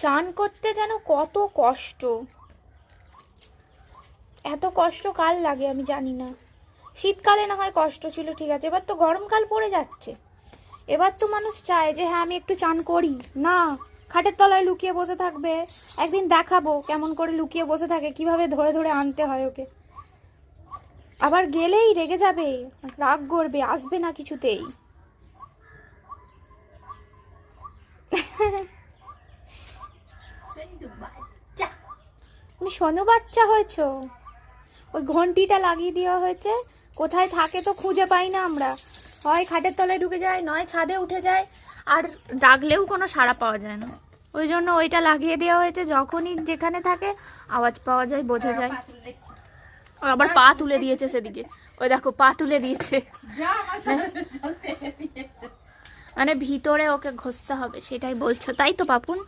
চান করতে যেন কত কষ্ট, এত কষ্ট কাল লাগে আমি জানি না। শীতকালে না হয় কষ্ট ছিল, ঠিক আছে, এবার তো গরমকাল পড়ে যাচ্ছে। এবার তো মানুষ চায় যে হ্যাঁ আমি একটু চান করি, না খাটের তলায় লুকিয়ে বসে থাকবে। একদিন দেখাবো কেমন করে লুকিয়ে বসে থাকে, কিভাবে ধরে ধরে আনতে হয় ওকে। আবার গেলেই রেগে যাবে, রাগ করবে, আসবে না কিছুতেই। তুমি সোনু বাচ্চা হয়েছো। ওই ঘন্টিটা লাগিয়ে দেওয়া হয়েছে, কোথায় থাকে তো খুঁজে পাই না আমরা, হয় খাটের তলায় ঢুকে যায়, নয় ছাদে উঠে যায়, আর ডাকলেও কোনো সাড়া পাওয়া যায় না। ওই জন্য ওইটা লাগিয়ে দেওয়া হয়েছে, যখনই যেখানে থাকে আওয়াজ পাওয়া যায়, বোঝা যায়। আবার পা তুলে দিয়েছে সেদিকে, ওই দেখো পা তুলে দিয়েছে, মানে ভিতরে ওকে ঘষতে হবে, সেটাই বলছো তাই তো পাপুন?